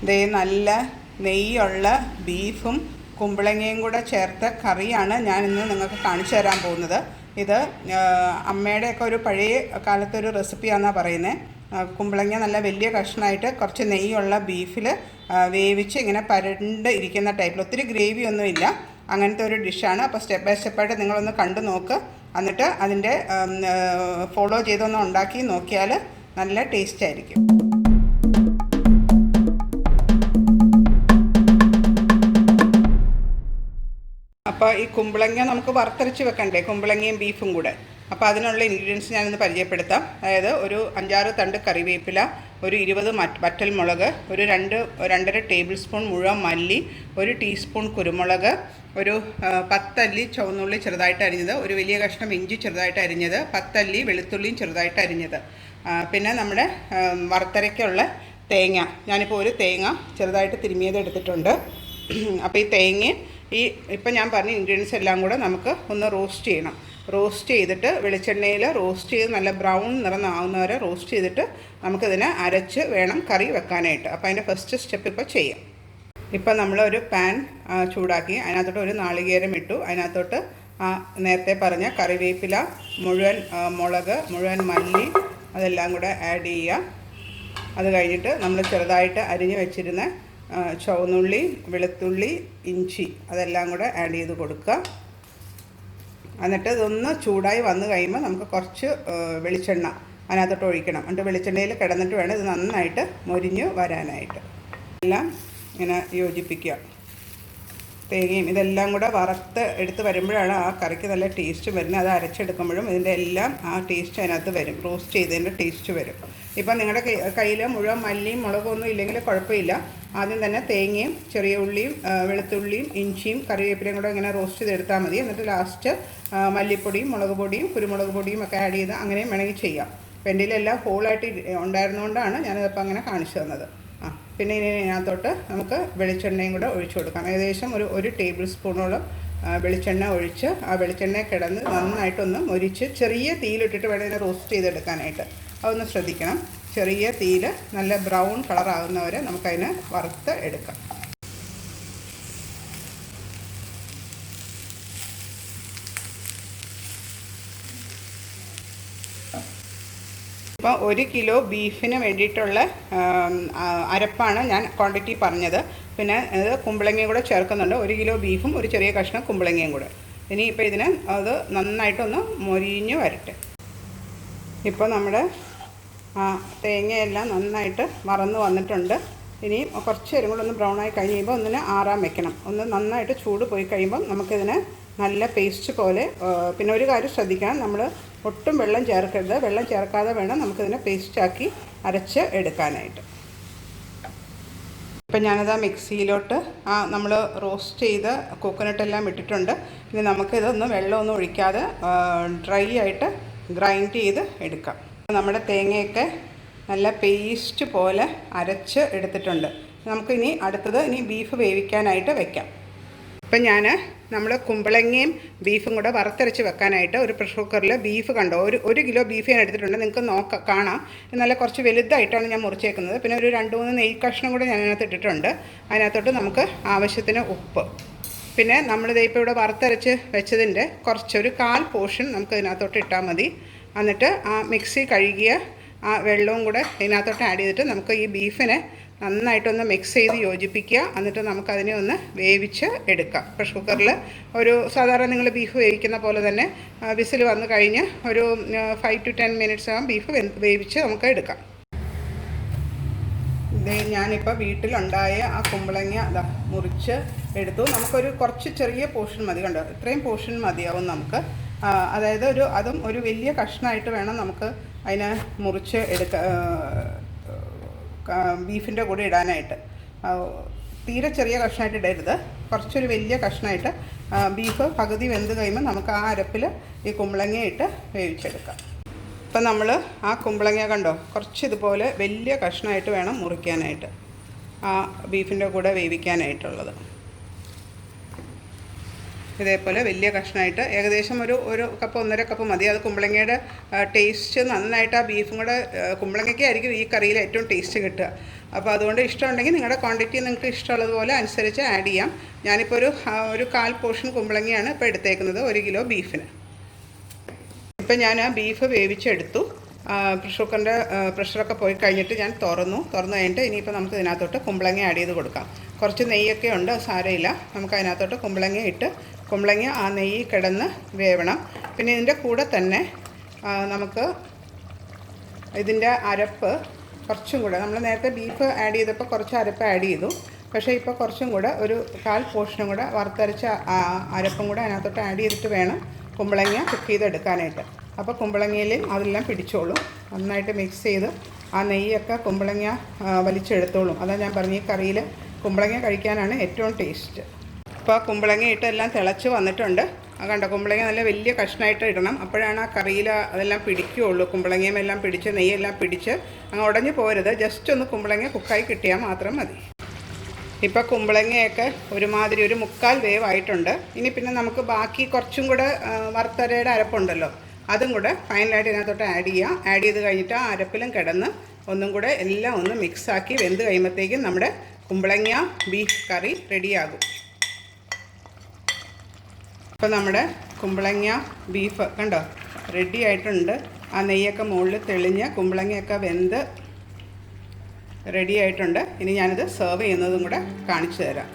ദേ നല്ല നെയ്യുള്ള ബീഫും കുമ്പളങ്ങയും കൂടെ ചേർത്ത കറിയാണ് ഞാനിന്ന് നിങ്ങൾക്ക് കാണിച്ചു തരാൻ പോകുന്നത്. ഇത് അമ്മയുടെയൊക്കെ ഒരു പഴയ കാലത്തൊരു റെസിപ്പിയാണെന്നാണ് പറയുന്നത്. കുമ്പളങ്ങ നല്ല വലിയ കഷ്ണമായിട്ട് കുറച്ച് നെയ്യുള്ള ബീഫിൽ വേവിച്ച് ഇങ്ങനെ പരണ്ട് ഇരിക്കുന്ന ടൈപ്പിൽ, ഒത്തിരി ഗ്രേവി ഒന്നുമില്ല, അങ്ങനത്തെ ഒരു ഡിഷാണ്. അപ്പോൾ സ്റ്റെപ്പ് ബൈ സ്റ്റെപ്പായിട്ട് നിങ്ങളൊന്ന് കണ്ടു നോക്ക്. എന്നിട്ട് അതിൻ്റെ ഫോളോ ചെയ്തൊന്ന് ഉണ്ടാക്കി നോക്കിയാൽ നല്ല ടേസ്റ്റ് ആയിരിക്കും. അപ്പോൾ ഈ കുമ്പളങ്ങ നമുക്ക് വറുത്തരച്ച് വെക്കണ്ടേ, കുമ്പളങ്ങയും ബീഫും കൂടെ. അപ്പോൾ അതിനുള്ള ഇൻഗ്രീഡിയൻസ് ഞാനിന്ന് പരിചയപ്പെടുത്താം. അതായത് ഒരു 5-6 തണ്ട് കറിവേപ്പില, ഒരു 20 വറ്റൽമുളക്, ഒരു 2-2.5 ടേബിൾ സ്പൂൺ മുഴുവൻ മല്ലി, 1 ടീസ്പൂൺ കുരുമുളക്, ഒരു 10 അല്ലി ചുവന്നുള്ളി ചെറുതായിട്ട് അരിഞ്ഞത്, ഒരു വലിയ കഷ്ണം ഇഞ്ചി ചെറുതായിട്ട് അരിഞ്ഞത്, 10 അല്ലി വെളുത്തുള്ളിയും ചെറുതായിട്ട് അരിഞ്ഞത്, പിന്നെ നമ്മുടെ വറുത്തരയ്ക്കുള്ള തേങ്ങ. ഞാനിപ്പോൾ ഒരു തേങ്ങ ചെറുതായിട്ട് തിരുമിയത് എടുത്തിട്ടുണ്ട്. അപ്പോൾ ഈ തേങ്ങയും ഇപ്പം ഞാൻ പറഞ്ഞ ഇൻഗ്രീഡിയൻസ് എല്ലാം കൂടെ നമുക്ക് ഒന്ന് റോസ്റ്റ് ചെയ്യണം. റോസ്റ്റ് ചെയ്തിട്ട് വെളിച്ചെണ്ണയിൽ റോസ്റ്റ് ചെയ്ത് നല്ല ബ്രൗൺ നിറം ആവുന്നവരെ റോസ്റ്റ് ചെയ്തിട്ട് നമുക്കിതിനെ അരച്ച് വേണം കറി വെക്കാനായിട്ട്. അപ്പോൾ അതിൻ്റെ ഫസ്റ്റ് സ്റ്റെപ്പ് ഇപ്പോൾ ചെയ്യാം. ഇപ്പം നമ്മളൊരു പാൻ ചൂടാക്കി അതിനകത്തോട്ട് ഒരു നാളികേരം ഇട്ടു. അതിനകത്തോട്ട് നേരത്തെ പറഞ്ഞ കറിവേപ്പില, മുഴുവൻ മുളക്, മുഴുവൻ മല്ലി അതെല്ലാം കൂടെ ആഡ് ചെയ്യുക. അത് കഴിഞ്ഞിട്ട് നമ്മൾ ചെറുതായിട്ട് അരിഞ്ഞ് വെച്ചിരുന്ന ചുവന്നുള്ളി, വെളുത്തുള്ളി, ഇഞ്ചി അതെല്ലാം കൂടെ ആഡ് ചെയ്ത് കൊടുക്കുക. എന്നിട്ട് ഇതൊന്ന് ചൂടായി വന്നു കഴിയുമ്പോൾ നമുക്ക് കുറച്ച് വെളിച്ചെണ്ണ അതിനകത്തോട്ട് ഒഴിക്കണം. എന്നിട്ട് വെളിച്ചെണ്ണയിൽ കിടന്നിട്ട് വേണം ഇത് നന്നായിട്ട് മൊരിഞ്ഞ് വരാനായിട്ട്. എല്ലാം ഇങ്ങനെ യോജിപ്പിക്കുക. തേങ്ങയും ഇതെല്ലാം കൂടെ വറുത്ത് എടുത്ത് വരുമ്പോഴാണ് ആ കറിക്ക് നല്ല ടേസ്റ്റ് വരുന്നത്. അത് അരച്ചെടുക്കുമ്പോഴും ഇതിൻ്റെ എല്ലാം ആ ടേസ്റ്റ് അതിനകത്ത് വരും, റോസ്റ്റ് ചെയ്തതിൻ്റെ ടേസ്റ്റ് വരും. ഇപ്പം നിങ്ങളുടെ കയ്യിൽ മുഴുവൻ മല്ലിയും മുളകും ഒന്നും ഇല്ലെങ്കിൽ കുഴപ്പമില്ല. ആദ്യം തന്നെ തേങ്ങയും ചെറിയ ഉള്ളിയും വെളുത്തുള്ളിയും ഇഞ്ചിയും കറിവേപ്പിലയും കൂടെ ഇങ്ങനെ റോസ്റ്റ് ചെയ്തെടുത്താൽ മതി. എന്നിട്ട് ലാസ്റ്റ് മല്ലിപ്പൊടിയും മുളക് പൊടിയും കുരുമുളക് പൊടിയും ഒക്കെ ആഡ് ചെയ്ത് അങ്ങനെയും വേണമെങ്കിൽ ചെയ്യാം. അപ്പോൾ എൻ്റെ എല്ലാം ഹോളായിട്ട് ഉണ്ടായിരുന്നുകൊണ്ടാണ് ഞാനിതിപ്പോൾ അങ്ങനെ കാണിച്ചു തന്നത്. പിന്നെ ഇതിനകത്തോട്ട് നമുക്ക് വെളിച്ചെണ്ണയും കൂടെ ഒഴിച്ചു കൊടുക്കാം. ഏകദേശം ഒരു ടേബിൾ സ്പൂണോളം വെളിച്ചെണ്ണ ഒഴിച്ച് ആ വെളിച്ചെണ്ണ കിടന്ന് നന്നായിട്ടൊന്ന് മൊരിച്ച് ചെറിയ തീയിലിട്ടിട്ട് വേണം ഇതിനെ റോസ്റ്റ് ചെയ്തെടുക്കാനായിട്ട്. അതൊന്ന് ശ്രദ്ധിക്കണം. ചെറിയ തീയിൽ നല്ല ബ്രൗൺ കളറാകുന്നവരെ നമുക്കതിനെ വറുത്ത് എടുക്കാം. ഇപ്പോൾ 1 കിലോ ബീഫിന് വേണ്ടിയിട്ടുള്ള അരപ്പാണ് ഞാൻ ക്വാണ്ടിറ്റി പറഞ്ഞത്. പിന്നെ ഇത് കുമ്പളങ്ങയും കൂടെ ചേർക്കുന്നുണ്ട്. 1 കിലോ ബീഫും ഒരു ചെറിയ കഷ്ണം കുമ്പളങ്ങയും കൂടെ. ഇനിയിപ്പോൾ ഇതിന് അത് നന്നായിട്ടൊന്ന് മൊരിഞ്ഞ് വരട്ടെ. ഇപ്പോൾ നമ്മുടെ തേങ്ങയെല്ലാം നന്നായിട്ട് മറന്ന് വന്നിട്ടുണ്ട്. ഇനി കുറച്ച് നേരം കൂടെ ഒന്ന് ബ്രൗൺ ആയി കഴിഞ്ഞ് കഴിയുമ്പോൾ ഒന്നിനെ ആറാൻ വെക്കണം. ഒന്ന് നന്നായിട്ട് ചൂട് പോയി കഴിയുമ്പം നമുക്കിതിനെ നല്ല പേസ്റ്റ് പോലെ. പിന്നെ ഒരു കാര്യം ശ്രദ്ധിക്കണം, നമ്മൾ ഒട്ടും വെള്ളം ചേർക്കരുത്. വെള്ളം ചേർക്കാതെ വേണം നമുക്കിതിനെ പേസ്റ്റാക്കി അരച്ച് എടുക്കാനായിട്ട്. ഇപ്പം ഞാനത് മിക്സിയിലോട്ട് നമ്മൾ റോസ്റ്റ് ചെയ്ത് കോക്കനട്ടെല്ലാം ഇട്ടിട്ടുണ്ട്. ഇനി നമുക്കിതൊന്ന് വെള്ളമൊന്നും ഒഴിക്കാതെ ഡ്രൈ ആയിട്ട് ഗ്രൈൻഡ് ചെയ്ത് എടുക്കാം. നമ്മുടെ തേങ്ങയൊക്കെ നല്ല പേസ്റ്റ് പോലെ അരച്ച് എടുത്തിട്ടുണ്ട്. നമുക്കിനി അടുത്തത് ബീഫ് വേവിക്കാനായിട്ട് വെക്കാം. ഇപ്പം നമ്മൾ കുമ്പളങ്ങയും ബീഫും കൂടെ വറുത്തരച്ച് വെക്കാനായിട്ട് ഒരു പ്രഷർ കുക്കറിൽ ബീഫ് കണ്ടോ, ഒരു കിലോ ബീഫ് ഞാൻ എടുത്തിട്ടുണ്ട്. നിങ്ങൾക്ക് കാണാം, നല്ല കുറച്ച് വലുതായിട്ടാണ് ഞാൻ മുറിച്ചേക്കുന്നത്. പിന്നെ ഒരു 2-3 നെയ്യ് കഷ്ണം കൂടെ ഞാൻ അതിനകത്ത് ഇട്ടിട്ടുണ്ട്. അതിനകത്തോട്ട് നമുക്ക് ആവശ്യത്തിന് ഉപ്പ്, പിന്നെ നമ്മളിത് ഇപ്പോൾ ഇവിടെ വറുത്തരച്ച് വെച്ചതിൻ്റെ കുറച്ചൊരു 1/4 പോർഷൻ നമുക്ക് ഇതിനകത്തോട്ട് ഇട്ടാൽ മതി. എന്നിട്ട് ആ മിക്സി കഴുകിയ ആ വെള്ളവും കൂടെ ഇതിനകത്തോട്ട് ആഡ് ചെയ്തിട്ട് നമുക്ക് ഈ ബീഫിനെ നന്നായിട്ടൊന്ന് മിക്സ് ചെയ്ത് യോജിപ്പിക്കുക. എന്നിട്ട് നമുക്കതിനെ ഒന്ന് വേവിച്ച് എടുക്കാം. പ്രഷർ കുക്കറിൽ ഒരു സാധാരണ നിങ്ങൾ ബീഫ് വേവിക്കുന്ന പോലെ തന്നെ വിസിൽ വന്നു കഴിഞ്ഞ് ഒരു 5 to 10 മിനിറ്റ്സ് ആകും ബീഫ് വേവിച്ച് നമുക്ക് എടുക്കാം. ഞാനിപ്പോൾ വീട്ടിലുണ്ടായ ആ കുമ്പളങ്ങ മുറിച്ച് എടുത്തു. നമുക്കൊരു കുറച്ച് ചെറിയ പോർഷൻ മതി. കണ്ടോ, ഇത്രയും പോർഷൻ മതിയാവും നമുക്ക്. അതായത് അതും ഒരു വലിയ കഷ്ണമായിട്ട് വേണം നമുക്ക് അതിനെ മുറിച്ച് ബീഫിൻ്റെ കൂടെ ഇടാനായിട്ട്. തീരെ ചെറിയ കഷ്ണമായിട്ട് ഇടരുത്, കുറച്ചൊരു വലിയ കഷ്ണമായിട്ട്. ബീഫ് പകുതി വെന്ത് കഴിയുമ്പോൾ നമുക്ക് ആ അരപ്പിൽ ഈ കുമ്പളങ്ങ ഇട്ട് വേവിച്ചെടുക്കാം. ഇപ്പം നമ്മൾ ആ കുമ്പളങ്ങ കണ്ടോ, കുറച്ച് ഇതുപോലെ വലിയ കഷ്ണമായിട്ട് വേണം മുറിക്കാനായിട്ട്, ആ ബീഫിൻ്റെ കൂടെ വേവിക്കാനായിട്ടുള്ളത്. ഇതേപോലെ വലിയ കഷ്ണമായിട്ട് ഏകദേശം ഒരു കപ്പ് 1.5 കപ്പ് മതി. അത് കുമ്പളങ്ങയുടെ ടേസ്റ്റ് നന്നായിട്ട് ആ ബീഫും കൂടെ കുമ്പളങ്ങയ്ക്കായിരിക്കും ഈ കറിയിൽ ഏറ്റവും ടേസ്റ്റ് കിട്ടുക. അപ്പോൾ അതുകൊണ്ട് ഇഷ്ടമുണ്ടെങ്കിൽ നിങ്ങളുടെ ക്വാണ്ടിറ്റി നിങ്ങൾക്ക് ഇഷ്ടമുള്ളതുപോലെ അനുസരിച്ച് ആഡ് ചെയ്യാം. ഞാനിപ്പോൾ ഒരു 1/4 പോർഷൻ കുമ്പളങ്ങയാണ് ഇപ്പോൾ എടുത്തേക്കുന്നത് 1 കിലോ ബീഫിന്. ഇപ്പം ഞാൻ ബീഫ് വേവിച്ചെടുത്തു. പ്രഷറൊക്കെ പോയി കഴിഞ്ഞിട്ട് ഞാൻ തുറന്നു കഴിഞ്ഞിട്ട് ഇനിയിപ്പോൾ നമുക്ക് ഇതിനകത്തോട്ട് കുമ്പളങ്ങ ആഡ് ചെയ്ത് കൊടുക്കാം. കുറച്ച് നെയ്യൊക്കെ ഉണ്ട്, സാരമില്ല. നമുക്ക് അതിനകത്തോട്ട് കുമ്പളങ്ങ ഇട്ട് കുമ്പളങ്ങ ആ നെയ്യ് കിടന്ന് വേവണം. പിന്നെ ഇതിൻ്റെ കൂടെ തന്നെ നമുക്ക് ഇതിൻ്റെ അരപ്പ് കുറച്ചും കൂടെ, നമ്മൾ നേരത്തെ ബീഫ് ആഡ് ചെയ്തപ്പോൾ കുറച്ച് അരപ്പ് ആഡ് ചെയ്തു. പക്ഷേ ഇപ്പോൾ കുറച്ചും കൂടെ ഒരു 1/4 പോർഷനും കൂടെ വറുത്തരച്ച അരപ്പും കൂടെ അതിനകത്തോട്ട് ആഡ് ചെയ്തിട്ട് വേണം കുമ്പളങ്ങ കുക്ക് ചെയ്തെടുക്കാനായിട്ട്. അപ്പോൾ കുമ്പളങ്ങയിൽ അതെല്ലാം പിടിച്ചോളും. നന്നായിട്ട് മിക്സ് ചെയ്ത് ആ നെയ്യൊക്കെ കുമ്പളങ്ങ വലിച്ചെടുത്തോളും. അതാണ് ഞാൻ പറഞ്ഞ ഈ കറിയിൽ കുമ്പളങ്ങ കഴിക്കാനാണ് ഏറ്റവും ടേസ്റ്റ്. ഇപ്പോൾ കുമ്പളങ്ങ ഇട്ട് എല്ലാം തിളച്ച് വന്നിട്ടുണ്ട്. കണ്ടോ, കുമ്പളങ്ങ നല്ല വലിയ കഷ്ണമായിട്ട് ഇടണം. അപ്പോഴാണ് ആ കറിയിൽ അതെല്ലാം പിടിക്കുകയുള്ളൂ. കുമ്പളങ്ങയും എല്ലാം പിടിച്ച് നെയ്യെല്ലാം പിടിച്ച് അങ്ങ് ഉടഞ്ഞു പോരുത്. ജസ്റ്റ് ഒന്ന് കുമ്പളങ്ങ കുക്കായി കിട്ടിയാൽ മാത്രം മതി. ഇപ്പോൾ കുമ്പളങ്ങയൊക്കെ ഒരുമാതിരി ഒരു 1/4 വേവായിട്ടുണ്ട്. ഇനി പിന്നെ നമുക്ക് ബാക്കി കുറച്ചും കൂടെ വറുത്തരയുടെ അരപ്പുണ്ടല്ലോ, അതും കൂടെ ഫൈനലായിട്ട് ഇതിനകത്തോട്ട് ആഡ് ചെയ്യാം. ആഡ് ചെയ്ത് കഴിഞ്ഞിട്ട് ആ അരപ്പിലും കിടന്ന് ഒന്നും കൂടെ എല്ലാം ഒന്ന് മിക്സാക്കി വെന്ത് കഴിയുമ്പോഴത്തേക്കും നമ്മുടെ കുമ്പളങ്ങ ബീഫ് കറി റെഡിയാകും. ഇപ്പോൾ നമ്മുടെ കുമ്പളങ്ങ ബീഫ് കണ്ടോ റെഡി ആയിട്ടുണ്ട്. ആ നെയ്യൊക്കെ മുകളിൽ തെളിഞ്ഞ് കുമ്പളങ്ങയൊക്കെ വെന്ത് റെഡി ആയിട്ടുണ്ട്. ഇനി ഞാനിത് സെർവ് ചെയ്യുന്നതും കൂടെ കാണിച്ചു തരാം.